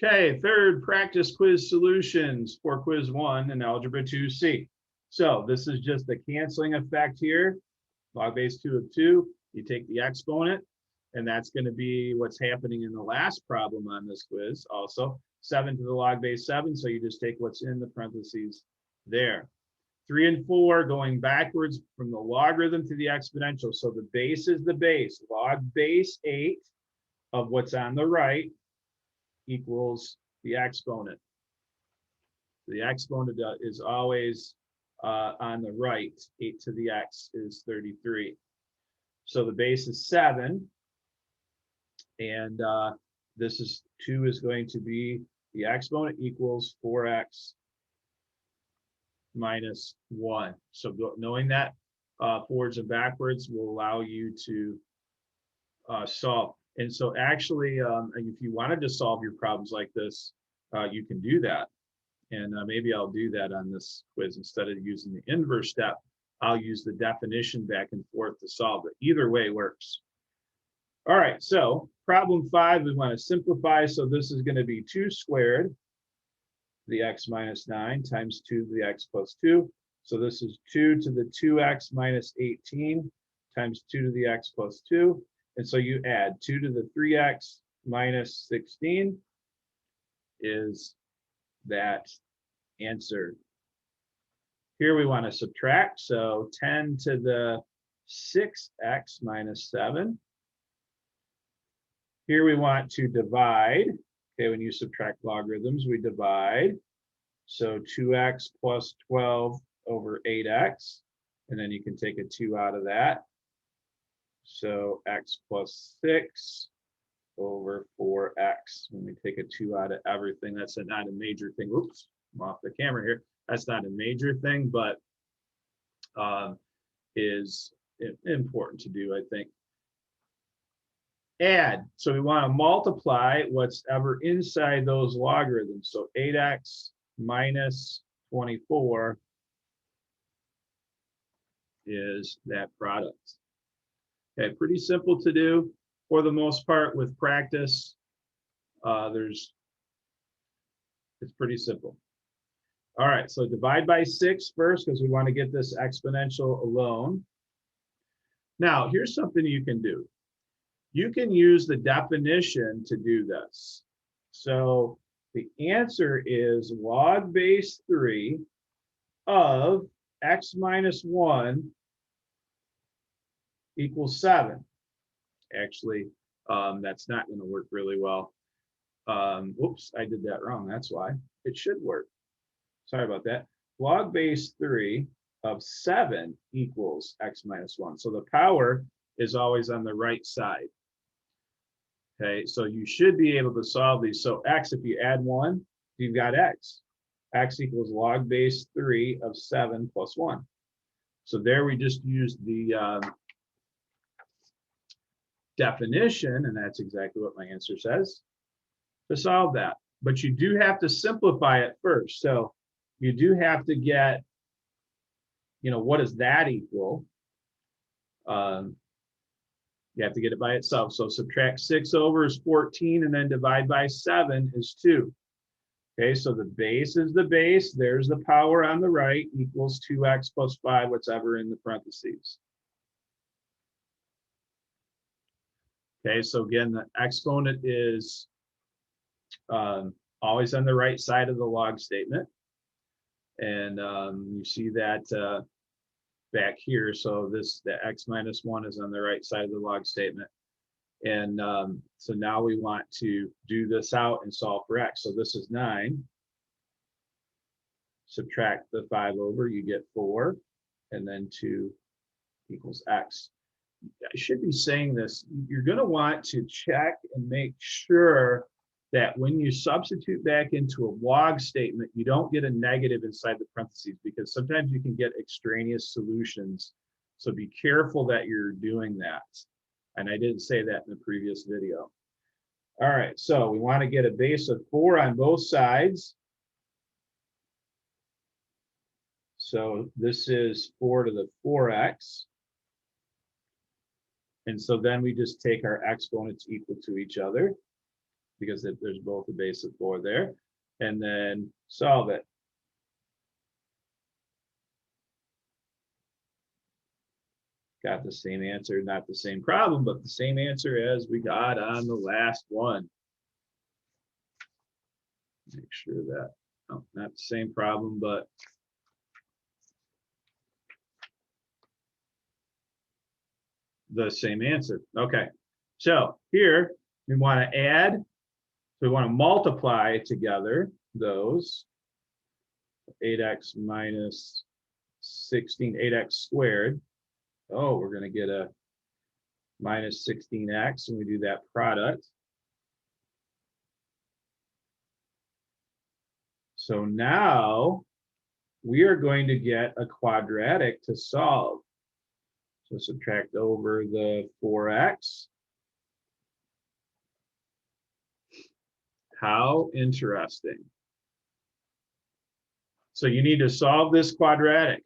Okay, third practice quiz solutions for quiz 1 in Algebra 2C. So this is just the canceling effect here. Log base 2 of 2, you take the exponent, and that's going to be what's happening in the last problem on this quiz also. 7 to the log base 7, so you just take what's in the parentheses there. 3 and 4 going backwards from the logarithm to the exponential. So the base is the base. Log base 8 of what's on the right equals the exponent. The exponent is always on the right. 8 to the x is 33. So the base is 7. And this is 2 is going to be the exponent equals 4x minus 1. So knowing that forwards and backwards will allow you to solve. And so actually, if you wanted to solve your problems like this, you can do that. And maybe I'll do that on this quiz. Instead of using the inverse step, I'll use the definition back and forth to solve it. Either way works. All right, so problem 5, we want to simplify. So this is going to be 2 squared to the x minus 9 times 2 to the x plus 2. So this is 2 to the 2x minus 18 times 2 to the x plus 2. And so you add 2 to the 3x minus 16 is that answer. Here we want to subtract. So 10 to the 6x minus 7. Here we want to divide. Okay, when you subtract logarithms, we divide. So 2x plus 12 over 8x. And then you can take a 2 out of that. So x plus 6 over 4x. When we take a 2 out of everything, that's not a major thing. Oops, I'm off the camera here. That's not a major thing, but is important to do, I think. Add. So we want to multiply what's ever inside those logarithms. So 8x minus 24 is that product. Okay, pretty simple to do for the most part. With practice, it's pretty simple. All right, so divide by 6 first because we want to get this exponential alone. Now, here's something you can do. You can use the definition to do this. So the answer is log base 3 of x minus 1 equals 7. Actually, that's not going to work really well. Whoops, I did that wrong. That's why. It should work. Sorry about that. Log base 3 of 7 equals x minus 1. So the power is always on the right side. Okay, so you should be able to solve these. So x, if you add 1, you've got x. X equals log base 3 of 7 plus 1. So there we just used the definition, and that's exactly what my answer says, to solve that. But you do have to simplify it first. So you do have to get, what does that equal? You have to get it by itself. So subtract 6 over is 14, and then divide by 7 is 2. Okay, so the base is the base. There's the power on the right, equals 2x plus 5, whatever in the parentheses. Okay, so again, the exponent is always on the right side of the log statement. And you see that back here. So the x minus 1 is on the right side of the log statement. And so now we want to do this out and solve for x. So this is 9. Subtract the 5 over, you get 4. And then 2 equals x. I should be saying this. You're going to want to check and make sure that when you substitute back into a log statement, you don't get a negative inside the parentheses, because sometimes you can get extraneous solutions. So be careful that you're doing that. And I didn't say that in the previous video. All right, so we want to get a base of 4 on both sides. So this is 4 to the 4x. And so then we just take our exponents equal to each other. because there's both a base of 4 there, and then solve it. Got the same answer, not the same problem, but the same answer as we got on the last one. Make sure that, oh, not the same problem, but the same answer. Okay, so here we want to add, so we want to multiply together those 8x minus 16, 8x squared. Oh, we're going to get a minus 16x when we do that product. So now we are going to get a quadratic to solve. So subtract over the 4x. How interesting. So you need to solve this quadratic.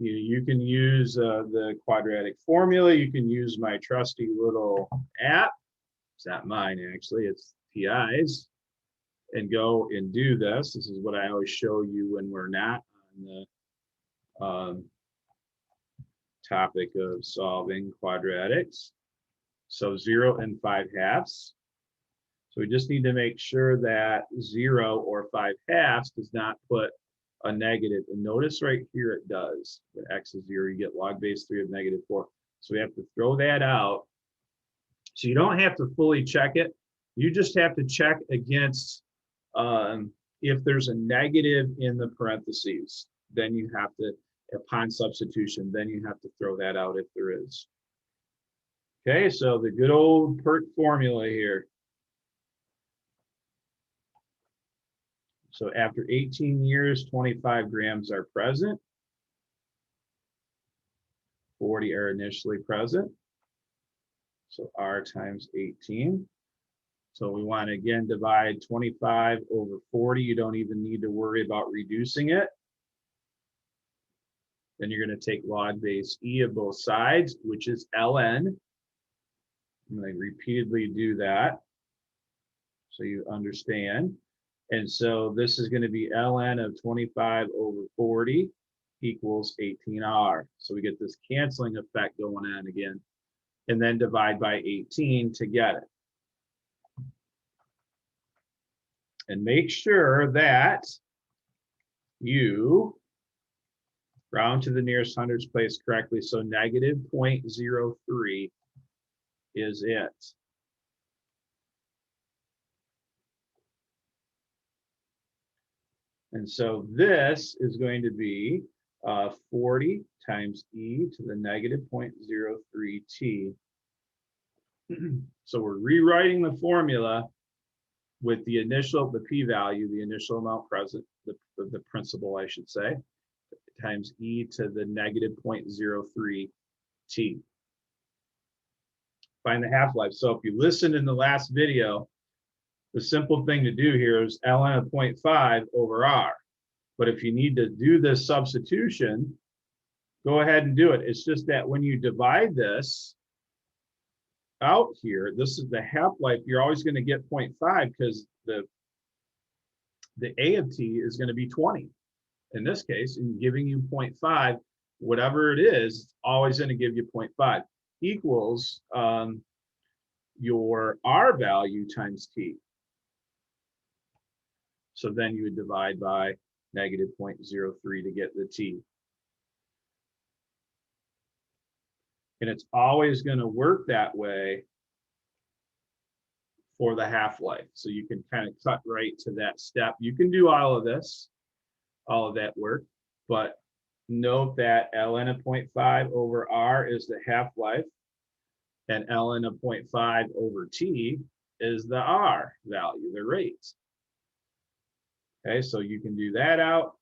You can use the quadratic formula. You can use my trusty little app. It's not mine, actually. It's TI's. And go and do this. This is what I always show you when we're not on the topic of solving quadratics. So 0 and 5/2. So we just need to make sure that 0 or 5/2 does not put a negative. And notice right here it does. When x is 0, you get log base 3 of -4. So we have to throw that out. So you don't have to fully check it. You just have to check against if there's a negative in the parentheses. Then you have to, upon substitution, then you have to throw that out if there is. Okay, so the good old PERT formula here. So after 18 years, 25 grams are present. 40 are initially present. So R times 18. So we want to, again, divide 25 over 40. You don't even need to worry about reducing it. Then you're going to take log base E of both sides, which is ln. I'm going to repeatedly do that so you understand. And so this is going to be ln of 25 over 40 equals 18R. So we get this canceling effect going on again. And then divide by 18 to get it. And make sure that you round to the nearest hundreds place correctly. So negative 0.03 is it. And so this is going to be 40 times e to the negative 0.03t. So we're rewriting the formula with the initial, the p-value, the initial amount present, the principal, I should say, times e to the negative 0.03t. Find the half-life. So if you listened in the last video, the simple thing to do here is ln of 0.5 over r. But if you need to do this substitution, go ahead and do it. It's just that when you divide this out here, this is the half-life, you're always going to get 0.5 because the a of t is going to be 20. In this case, in giving you 0.5, whatever it is, it's always going to give you 0.5 equals your r value times t. So then you would divide by negative 0.03 to get the t. And it's always going to work that way for the half-life. So you can kind of cut right to that step. You can do all of this, all of that work, but note that ln of 0.5 over r is the half-life, and ln of 0.5 over t is the r value, the rate. Okay, so you can do that out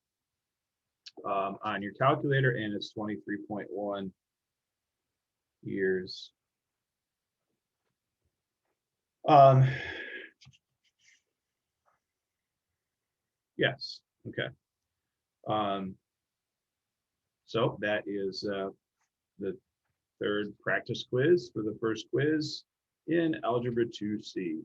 on your calculator, and it's 23.1 years. Yes, okay. So that is the third practice quiz for the first quiz in Algebra 2C.